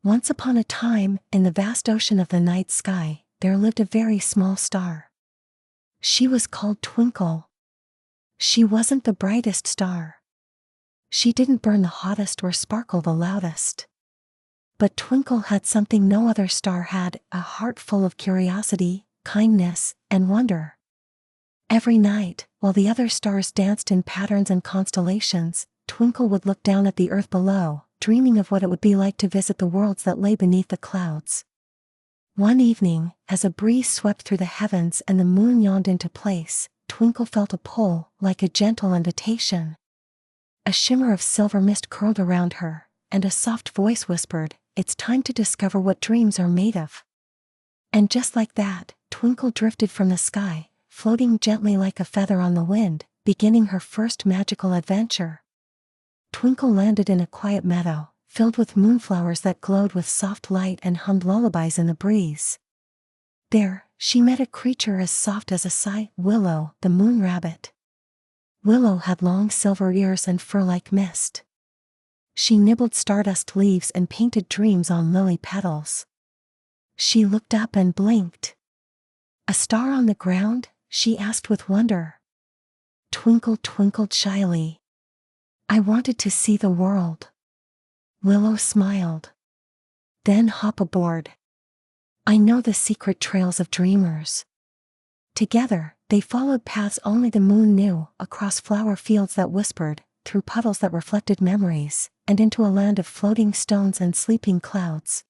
Once upon a time, in the vast ocean of the night sky, there lived a very small star. She was called Twinkle. She wasn't the brightest star. She didn't burn the hottest or sparkle the loudest. But Twinkle had something no other star had, a heart full of curiosity, kindness, and wonder. Every night, while the other stars danced in patterns and constellations, Twinkle would look down at the earth below, dreaming of what it would be like to visit the worlds that lay beneath the clouds. One evening, as a breeze swept through the heavens and the moon yawned into place, Twinkle felt a pull, like a gentle invitation. A shimmer of silver mist curled around her, and a soft voice whispered, "It's time to discover what dreams are made of." And just like that, Twinkle drifted from the sky, floating gently like a feather on the wind, beginning her first magical adventure. Twinkle landed in a quiet meadow, filled with moonflowers that glowed with soft light and hummed lullabies in the breeze. There, she met a creature as soft as a sigh, Willow, the Moonrabbit. Willow had long silver ears and fur like mist. She nibbled stardust leaves and painted dreams on lily petals. She looked up and blinked. "A star on the ground?" she asked with wonder. Twinkle twinkled shyly. "I wanted to see the world." Willow smiled. "Then hop aboard. I know the secret trails of dreamers." Together, they followed paths only the moon knew, across flower fields that whispered, through puddles that reflected memories, and into a land of floating stones and sleeping clouds.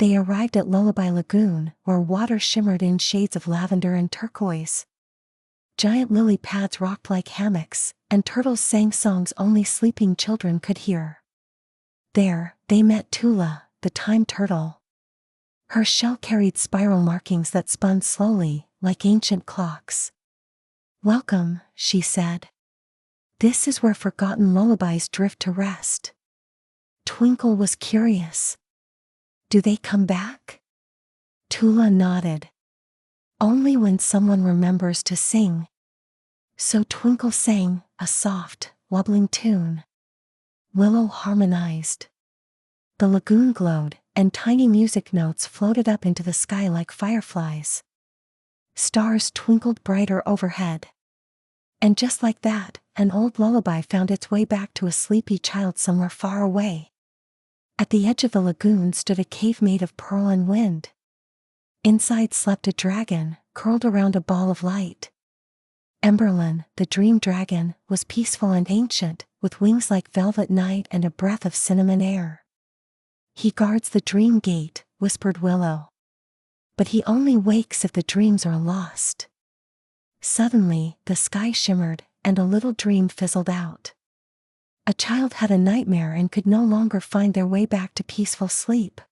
They arrived at Lullaby Lagoon, where water shimmered in shades of lavender and turquoise. Giant lily pads rocked like hammocks, and turtles sang songs only sleeping children could hear. There, they met Tula, the time turtle. Her shell carried spiral markings that spun slowly, like ancient clocks. "Welcome," she said. "This is where forgotten lullabies drift to rest." Twinkle was curious. "Do they come back?" Tula nodded. "Only when someone remembers to sing." So Twinkle sang, a soft, wobbling tune. Willow harmonized. The lagoon glowed, and tiny music notes floated up into the sky like fireflies. Stars twinkled brighter overhead. And just like that, an old lullaby found its way back to a sleepy child somewhere far away. At the edge of the lagoon stood a cave made of pearl and wind. Inside slept a dragon, curled around a ball of light. Emberlin, the dream dragon, was peaceful and ancient, with wings like velvet night and a breath of cinnamon air. "He guards the dream gate," whispered Willow. "But he only wakes if the dreams are lost." Suddenly, the sky shimmered, and a little dream fizzled out. A child had a nightmare and could no longer find their way back to peaceful sleep.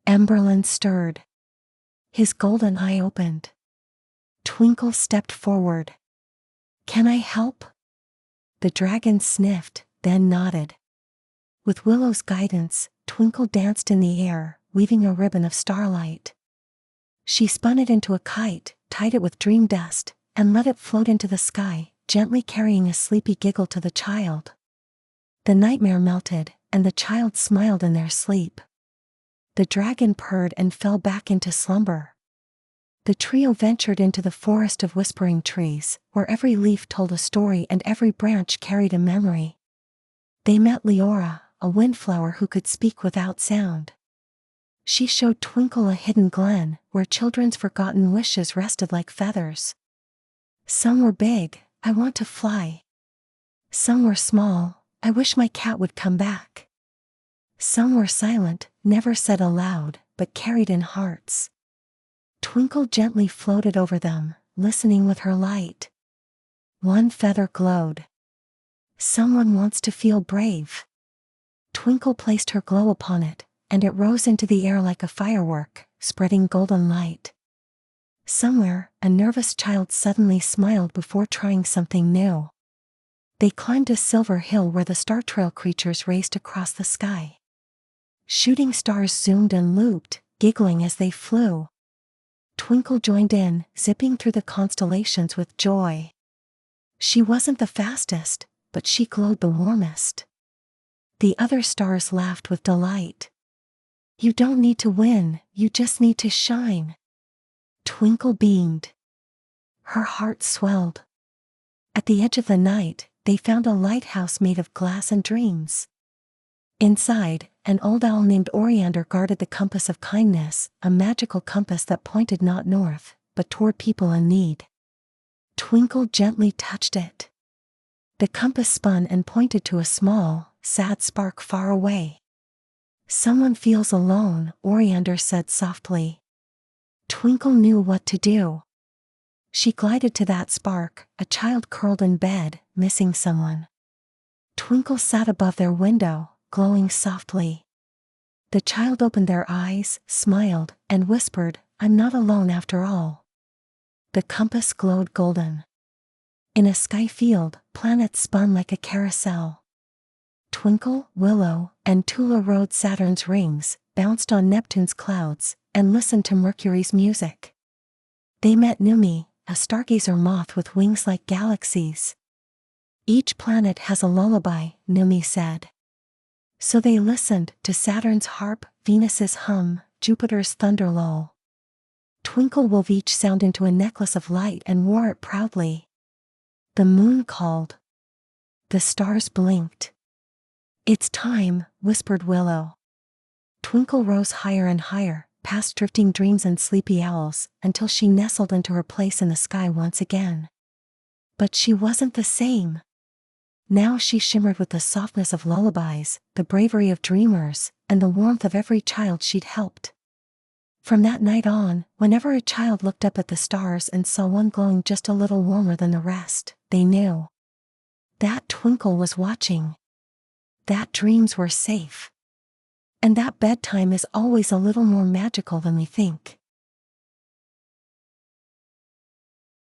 Emberlin stirred. His golden eye opened. Twinkle stepped forward. "Can I help?" The dragon sniffed, then nodded. With Willow's guidance, Twinkle danced in the air, weaving a ribbon of starlight. She spun it into a kite, tied it with dream dust, and let it float into the sky, gently carrying a sleepy giggle to the child. The nightmare melted, and the child smiled in their sleep. The dragon purred and fell back into slumber. The trio ventured into the forest of whispering trees, where every leaf told a story and every branch carried a memory. They met Leora, a windflower who could speak without sound. She showed Twinkle a hidden glen, where children's forgotten wishes rested like feathers. Some were big, "I want to fly." Some were small, "I wish my cat would come back." Some were silent, never said aloud, but carried in hearts. Twinkle gently floated over them, listening with her light. One feather glowed. "Someone wants to feel brave." Twinkle placed her glow upon it, and it rose into the air like a firework, spreading golden light. Somewhere, a nervous child suddenly smiled before trying something new. They climbed a silver hill where the star trail creatures raced across the sky. Shooting stars zoomed and looped, giggling as they flew. Twinkle joined in, zipping through the constellations with joy. She wasn't the fastest, but she glowed the warmest. The other stars laughed with delight. You don't need to win, you just need to shine. Twinkle beamed. Her heart swelled. At the edge of the night, they found a lighthouse made of glass and dreams. Inside, an old owl named Oriander guarded the compass of kindness, a magical compass that pointed not north, but toward people in need. Twinkle gently touched it. The compass spun and pointed to a small, sad spark far away. Someone feels alone, Oriander said softly. Twinkle knew what to do. She glided to that spark, a child curled in bed, missing someone. Twinkle sat above their window, glowing softly. The child opened their eyes, smiled, and whispered, I'm not alone after all. The compass glowed golden. In a sky field, planets spun like a carousel. Twinkle, Willow, and Tula rode Saturn's rings, bounced on Neptune's clouds, and listened to Mercury's music. They met Numi, a stargazer moth with wings like galaxies. Each planet has a lullaby, Numi said. So they listened to Saturn's harp, Venus's hum, Jupiter's thunder lull. Twinkle wove each sound into a necklace of light and wore it proudly. The moon called. The stars blinked. It's time, whispered Willow. Twinkle rose higher and higher, past drifting dreams and sleepy owls, until she nestled into her place in the sky once again. But she wasn't the same. Now she shimmered with the softness of lullabies, the bravery of dreamers, and the warmth of every child she'd helped. From that night on, whenever a child looked up at the stars and saw one glowing just a little warmer than the rest, they knew that Twinkle was watching. That dreams were safe. And that bedtime is always a little more magical than we think.